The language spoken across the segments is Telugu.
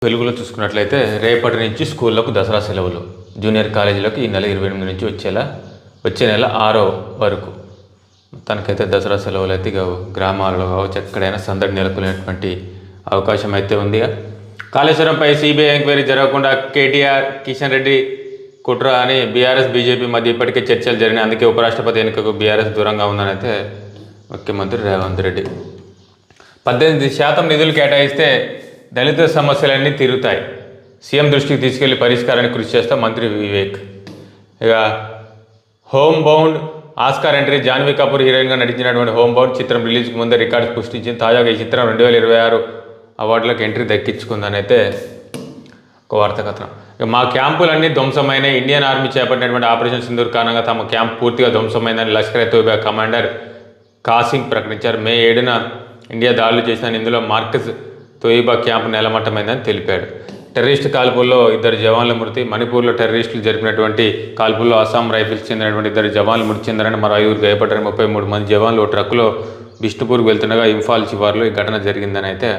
వెలుగులో చూసుకున్నట్లయితే రేపటి నుంచి స్కూళ్ళకు దసరా సెలవులు. జూనియర్ కాలేజీలకు ఈ నెల 28 నుంచి వచ్చే నెల 6 వరకు తనకైతే దసరా సెలవులు అయితే గ్రామాలలో కావచ్చు ఎక్కడైనా సందడి నెలకొనేటువంటి అవకాశం అయితే ఉంది. కాళేశ్వరంపై సిబిఐ ఎంక్వైరీ జరగకుండా కేటీఆర్ కిషన్ రెడ్డి కుట్ర అని బీఆర్ఎస్ బీజేపీ మధ్య ఇప్పటికే చర్చలు జరిగినాయి. అందుకే ఉపరాష్ట్రపతి ఎన్నికకు బీఆర్ఎస్ దూరంగా ఉందని అయితే ముఖ్యమంత్రి రేవంత్ రెడ్డి 18% నిధులు కేటాయిస్తే దళిత సమస్యలన్నీ తీరుతాయి, సీఎం దృష్టికి తీసుకెళ్లి పరిష్కారానికి కృషి చేస్తా మంత్రి వివేక్. ఇక home bound Oscar entry Janhvi Kapoor హీరోయిన్గా నటించినటువంటి హోమ్ బౌండ్ చిత్రం రిలీజ్కి ముందే రికార్డు సృష్టించింది. తాజాగా ఈ చిత్రం 2026 అవార్డులకు ఎంట్రీ దక్కించుకుందని అయితే ఒక వార్తా కథనం. మా క్యాంపులన్నీ ధ్వంసమైన ఇండియన్ ఆర్మీ చేపట్టినటువంటి ఆపరేషన్ సింధూర్ కారణంగా తమ క్యాంప్ పూర్తిగా ధ్వంసమైందని లష్కర్-ఏ-తోయిబా కమాండర్ కాసింగ్ ప్రకటించారు. మే 7న ఇండియా దాడులు చేసిన ఇందులో మార్కజ్ తోయిబా క్యాంపు నేలమట్టమైందని తెలిపాడు. టెర్రరిస్టు కాల్పుల్లో 2 జవాన్ల మృతి. మణిపూర్లో టెర్రరిస్టులు జరిపినటువంటి కాల్పుల్లో అస్సాం రైఫిల్స్ చెందినటువంటి 2 జవాన్లు మృతి చెందారని, మరో 5 గాయపడ్డారని. 33 మంది జవాన్లు ఓ ట్రక్కులో బిష్టుపూర్కు వెళ్తుండగా ఇంఫాల్ శివార్లో ఈ ఘటన జరిగిందని అయితే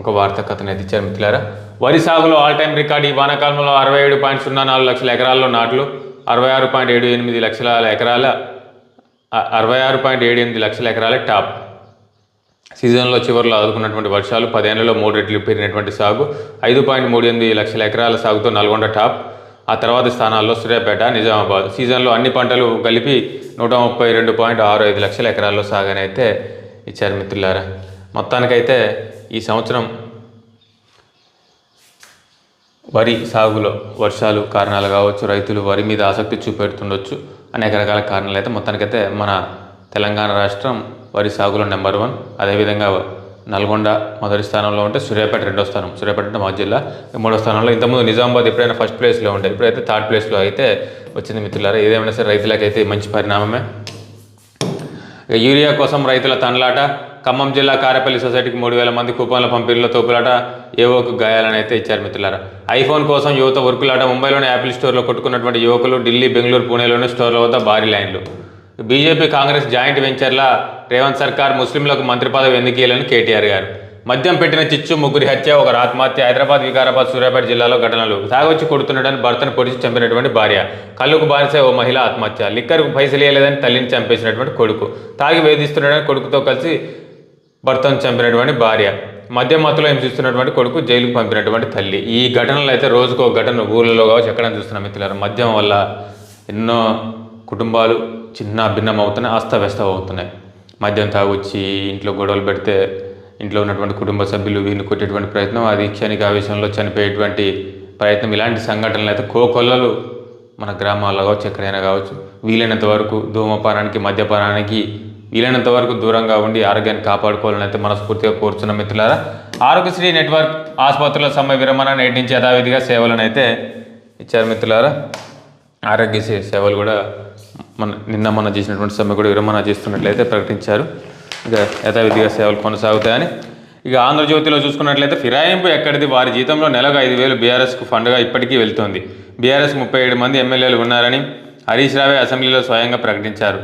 ఒక వార్తా కథను అయితే ఇచ్చారు. మిత్రులారా, వరి సాగులో ఆల్ టైమ్ రికార్డు. ఈ వానాకాలంలో 67.04 లక్షల ఎకరాల్లో నాట్లు, 66.78 లక్షల ఎకరాలే టాప్. సీజన్లో చివరిలో ఆదుకున్నటువంటి వర్షాలు, 10 ఏళ్లలో 3 రెట్లు పెరిగినటువంటి సాగు, 5.38 లక్షల ఎకరాల సాగుతో నల్గొండ టాప్. ఆ తర్వాత స్థానాల్లో సూర్యాపేట, నిజామాబాద్. సీజన్లో అన్ని పంటలు కలిపి 132.65 లక్షల ఎకరాల్లో సాగని అయితే ఇచ్చారు. మిత్రులారా, మొత్తానికైతే ఈ సంవత్సరం వరి సాగులో వర్షాలు కారణాలు కావచ్చు, రైతులు వరి మీద ఆసక్తి చూపెడుతుండొచ్చు, అనేక రకాల కారణాలు అయితే మొత్తానికైతే మన తెలంగాణ రాష్ట్రం వరి సాగులో నెంబర్ 1. అదేవిధంగా నల్గొండ మొదటి స్థానంలో ఉంటే సూర్యాపేట 2వ స్థానం. సూర్యాపేట అంటే మా జిల్లా 3వ స్థానంలో. ఇంతకుముందు నిజామాబాద్ ఎప్పుడైనా ఫస్ట్ ప్లేస్లో ఉంటే ఇప్పుడైతే 3rd ప్లేస్లో అయితే వచ్చింది. మిత్రులారా, ఏదేమైనా సరే రైతులకైతే మంచి పరిణామమే. యూరియా కోసం రైతుల తనలాట. ఖమ్మం జిల్లా కారేపల్లి సొసైటీకి 3000 మంది కూపన్ల పంపిణీలో తోపులాట, ఏవోకు గాయాలని అయితే ఇచ్చారు. మిత్రులారా, ఐఫోన్ కోసం యువత ఉరుకులాట. ముంబైలోని యాపిల్ స్టోర్లో కొట్టుకున్నటువంటి యువకులు. ఢిల్లీ, బెంగళూరు, పూణేలోని స్టోర్ల వద్ద భారీ లైన్లు. బీజేపీ కాంగ్రెస్ జాయింట్ వెంచర్ల రేవంత్ సర్కార్ ముస్లింలకు మంత్రి పదవి ఎందుకు ఇయ్యాలని కేటీఆర్ గారు. మద్యం పెట్టిన చిచ్చు, 3 హత్య, 1 ఆత్మహత్య. హైదరాబాద్, వికారాబాద్, సూర్యాపేట జిల్లాలో ఘటనలు. తాగొచ్చి కొడుతుండడానికి భర్తను పొడిచి చంపినటువంటి భార్య. కళ్ళుకు బానిసే ఓ మహిళ ఆత్మహత్య. లిక్కర్కు పైసలు ఇవ్వలేదని తల్లిని చంపేసినటువంటి కొడుకు. తాగి వేధిస్తుండడానికి కొడుకుతో కలిసి భర్తను చంపినటువంటి భార్య. మద్యం మత్తులో హింసిస్తున్నటువంటి కొడుకు, జైలుకు పంపినటువంటి తల్లి. ఈ ఘటనలు అయితే రోజుకో ఘటన ఊళ్ళలో కావచ్చు ఎక్కడ చూస్తున్నాం. మిత్రులారా, మద్యం వల్ల ఎన్నో కుటుంబాలు చిన్న భిన్నం అవుతున్నాయి, అస్తవ్యస్తం అవుతున్నాయి. మద్యం తాగొచ్చి ఇంట్లో గొడవలు పెడితే ఇంట్లో ఉన్నటువంటి కుటుంబ సభ్యులు వీరిని కొట్టేటువంటి ప్రయత్నం, అది క్షణిక ఆవేశంలో చనిపోయేటువంటి ప్రయత్నం. ఇలాంటి సంఘటనలు అయితే కోకొల్లలు మన గ్రామాల్లో కావచ్చు ఎక్కడైనా కావచ్చు. వీలైనంత వరకు ధూమపానానికి, మద్యపానానికి వీలైనంత వరకు దూరంగా ఉండి ఆరోగ్యాన్ని కాపాడుకోవాలని అయితే మనస్ఫూర్తిగా కోరుచున్నాం. మిత్రులారా, ఆరోగ్యశ్రీ నెట్వర్క్ ఆసుపత్రుల సమ్మె విరమణ, నేటి నుంచి యథావిధిగా సేవలను అయితే ఇచ్చారు. మిత్రులారా, ఆరోగ్యశ్రీ సేవలు కూడా మొన్న చేసినటువంటి సమ్మె కూడా విరమణ చేస్తున్నట్లయితే ప్రకటించారు. ఇక యథావిధిగా సేవలు కొనసాగుతాయని. ఇక ఆంధ్రజ్యోతిలో చూసుకున్నట్లయితే ఫిరాయింపు ఎక్కడిది, వారి జీతంలో నెలకు 5,000 బీఆర్ఎస్కు ఫండ్గా ఇప్పటికీ వెళ్తోంది. బీఆర్ఎస్ 37 మంది ఎమ్మెల్యేలు ఉన్నారని హరీష్ రావే అసెంబ్లీలో స్వయంగా ప్రకటించారు.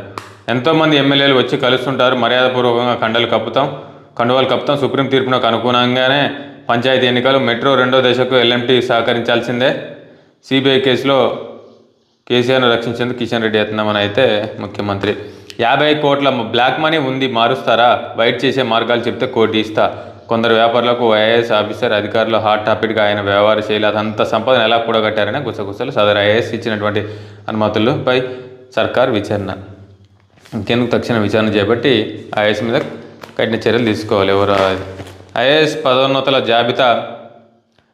ఎంతోమంది ఎమ్మెల్యేలు వచ్చి కలుస్తుంటారు, మర్యాదపూర్వకంగా కండువాలు కప్పుతాం. సుప్రీం తీర్పునకు అనుగుణంగానే పంచాయతీ ఎన్నికలు. మెట్రో 2వ దశకు ఎల్ఎంటీ సహకరించాల్సిందే. సిబిఐ కేసులో కేసీఆర్ను రక్షించేందుకు కిషన్ రెడ్డి యత్నమని అయితే ముఖ్యమంత్రి. 50 కోట్ల బ్లాక్ మనీ ఉంది, మారుస్తారా? వైట్ చేసే మార్గాలు చెప్తే కోటి ఇస్తా. కొందరు వ్యాపారులకు ఐఏఎస్ ఆఫీసర్ అధికారులు హాట్ టాపిక్గా ఆయన వ్యవహార శైలి, అదంతా సంపదను ఎలా కూడగట్టారని గుసగుసలు. సదరు ఐఏఎస్ ఇచ్చినటువంటి అనుమతులపై సర్కార్ విచారణ. ఇంకెందుకు తక్షణ విచారణ చేపట్టి ఐఏఎస్ మీద కఠిన చర్యలు తీసుకోవాలి. ఎవరు ఐఏఎస్ పదోన్నతుల జాబితా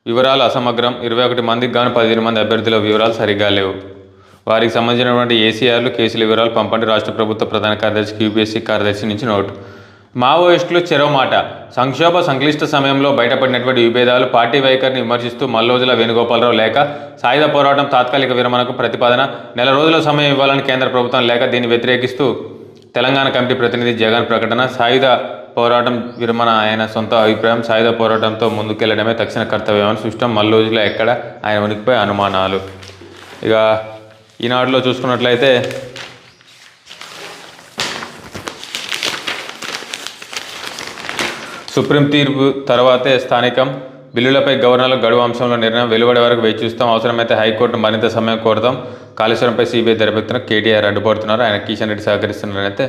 వివరాలు అసమగ్రం. 21 మందికి గాను 15 మంది అభ్యర్థుల వివరాలు సరిగ్గా లేవు. వారికి సంబంధించినటువంటి ఏసీఆర్లు, కేసుల వివరాలు పంపండి. రాష్ట్ర ప్రభుత్వ ప్రధాన కార్యదర్శికి యూపీఎస్సీ కార్యదర్శి నుంచి నోటు. మావోయిస్టులు చెరో మాట. సంక్షోభ సంక్లిష్ట సమయంలో బయటపడినటువంటి విభేదాలు, పార్టీ వైఖరిని విమర్శిస్తూ మల్లోజుల వేణుగోపాలరావు లేఖ. సాయుధ పోరాటం తాత్కాలిక విరమణకు ప్రతిపాదన. నెల రోజుల సమయం ఇవ్వాలని కేంద్ర ప్రభుత్వం లేఖ. దీన్ని వ్యతిరేకిస్తూ తెలంగాణ కమిటీ ప్రతినిధి జగన్ ప్రకటన. సాయుధ పోరాటం విరమణ ఆయన సొంత అభిప్రాయం. సాయుధ పోరాటంతో ముందుకెళ్లడమే తక్షణ కర్తవ్యమని స్పష్టం. మల్లోజుల ఎక్కడ ఆయన ఉనికిపై అనుమానాలు. ఇక ఈనాడులో చూసుకున్నట్లయితే సుప్రీం తీర్పు తర్వాతే స్థానికం బిల్లులపై గవర్నర్లు గడువు అంశంలో నిర్ణయం వెలువడే వరకు వేచి చూస్తాం, అవసరమైతే హైకోర్టును మరింత సమయం కోరుతాం, కాళేశ్వరంపై సిబిఐ దర్యాప్తున కేటీఆర్ అడ్డుపడుతున్నారు, ఆయన కిషన్ రెడ్డి సహకరిస్తున్నారని అయితే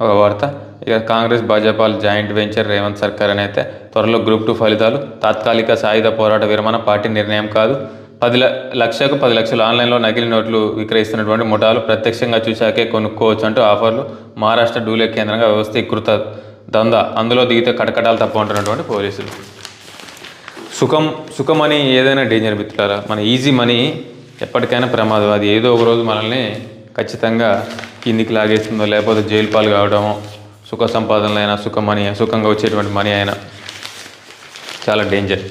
ఒక వార్త. ఇక కాంగ్రెస్ భాజపాల జాయింట్ వెంచర్ రేవంత్ సర్కార్ అని అయితే త్వరలో గ్రూప్ 2 ఫలితాలు, తాత్కాలిక సాయుధ పోరాట విరమణ పార్టీ నిర్ణయం కాదు, 10 లక్షలు ఆన్లైన్లో నకిలీ నోట్లు విక్రయిస్తున్నటువంటి ముఠాలు ప్రత్యక్షంగా చూశాకే కొనుక్కోవచ్చు అంటూ ఆఫర్లు, మహారాష్ట్ర డూలే కేంద్రంగా వ్యవస్థీకృత దందా, అందులో దిగితే కటకటాలు తప్ప ఉంటున్నటువంటి పోలీసులు. సుఖం మనీ ఏదైనా డేంజర్ మిత్రులారా, మన ఈజీ మనీ ఎప్పటికైనా ప్రమాదం, అది ఏదో ఒక రోజు మనల్ని ఖచ్చితంగా కిందికి లాగేస్తుందో, లేకపోతే జైలు పాలు కావడమో, సుఖ సంపాదనలైనా సుఖంగా వచ్చేటువంటి మనీ అయినా చాలా డేంజర్.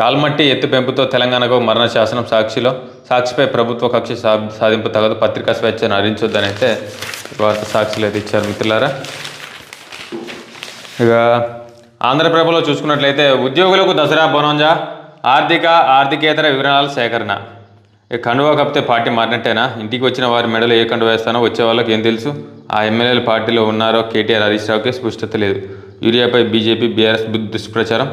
ఆల్మట్టి ఎత్తు పెంపుతో తెలంగాణకు మరణ శాసనం, సాక్షిపై ప్రభుత్వ కక్ష సాధింపు తగదు, పత్రికా స్వేచ్ఛను హరించొద్దని అయితే వార్త సాక్షిలో అయితే ఇచ్చారు మిత్రులారా. ఇక ఆంధ్రప్రభలో చూసుకున్నట్లయితే ఉద్యోగులకు దసరా బోనంజా, ఆర్థికేతర వివరాల సేకరణ. ఇక కండువా కప్పితే పార్టీ మారినట్టేనా? ఇంటికి వచ్చిన వారి మెడలో ఏ కండువా వేస్తానో వచ్చే వాళ్ళకి ఏం తెలుసు? ఆ ఎమ్మెల్యేలు పార్టీలో ఉన్నారో కేటీఆర్, హరీష్ రావుకి స్పష్టత లేదు. యూరియాపై బీజేపీ బీఆర్ఎస్ దుష్ప్రచారం,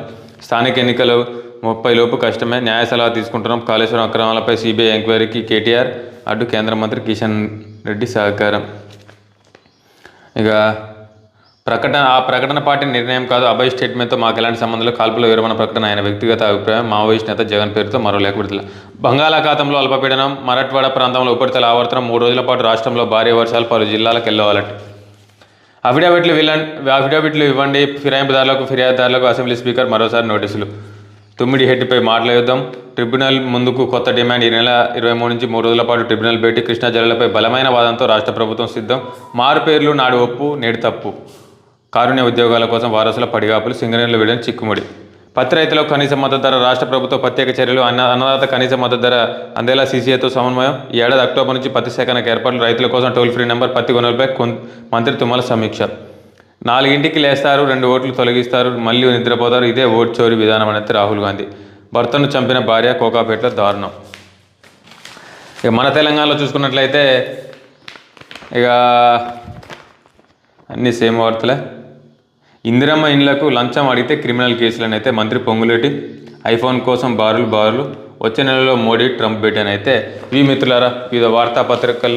స్థానిక ఎన్నికలు 30 లోపు కష్టమే, న్యాయ సలహా తీసుకుంటున్నాం, కాళేశ్వరం అక్రమాలపై సిబిఐ ఎంక్వైరీకి కేటీఆర్ అడ్డు, కేంద్ర మంత్రి కిషన్ రెడ్డి సహకారం. ఇక ప్రకటన పార్టీ నిర్ణయం కాదు, అభయ్ స్టేట్మెంట్తో మాకు ఎలాంటి సంబంధంలో, కాల్పుల విరమణ ప్రకటన ఆయన వ్యక్తిగత అభిప్రాయం, మావోయిస్ట్ నేత జగన్ పేరుతో మరో లేఖ విడుదల. బంగాళాఖాతంలో అల్పపీడనం, మరాఠ్వాడ ప్రాంతంలో ఉపరితల ఆవర్తనం, 3 రోజుల పాటు రాష్ట్రంలో భారీ వర్షాలు, పలు జిల్లాలకు వెళ్ళవాలట. అఫిడవిట్లు ఇవ్వండి, ఫిర్యాదుదారులకు అసెంబ్లీ స్పీకర్ మరోసారి నోటీసులు. తుమ్మిడి హెడ్డిపై మాటల యుద్ధం, ట్రిబ్యునల్ ముందుకు కొత్త డిమాండ్, ఈ నెల 23 నుంచి 3 రోజుల పాటు ట్రిబ్యునల్ భేటీ, కృష్ణా జలాలపై బలమైన వాదంతో రాష్ట్ర ప్రభుత్వం సిద్ధం, మారు పేర్లు నాడు ఒప్పు నేడు తప్పు, కారుణ్య ఉద్యోగాల కోసం వారసుల పడిగాపులు, సింగరేణిలో వీడని చిక్కుముడి, పత్తి రైతులకు కనీస మద్దతు ధర, రాష్ట్ర ప్రభుత్వ ప్రత్యేక చర్యలు, అన్నదాత కనీస మద్దతు ధర అందేలా సీసీఐతో సమన్వయం, ఈ ఏడాది అక్టోబర్ నుంచి పత్తి సేకరణకు ఏర్పాట్లు, రైతుల కోసం టోల్ ఫ్రీ నెంబర్, పత్తి కొనుగోలుపై మంత్రి తుమ్మల సమీక్ష. 4ంటికి లేస్తారు, 2 ఓట్లు తొలగిస్తారు, మళ్ళీ నిద్రపోతారు, ఇదే ఓట్ చోరీ విధానం అనేది రాహుల్ గాంధీ. భర్తను చంపిన భార్య కోకాపేటలో దారుణం. ఇక మన తెలంగాణలో చూసుకున్నట్లయితే ఇక అన్నీ సేమ్ వార్తలే. ఇందిరమ్మ ఇండ్లకు లంచం అడిగితే క్రిమినల్ కేసులను అయితే మంత్రి పొంగులేటి, ఐఫోన్ కోసం బారులు, వచ్చే నెలలో మోడీ ట్రంప్ భేటీ అని అయితే. ఈ మిత్రులారా వివిధ వార్తాపత్రికల్లో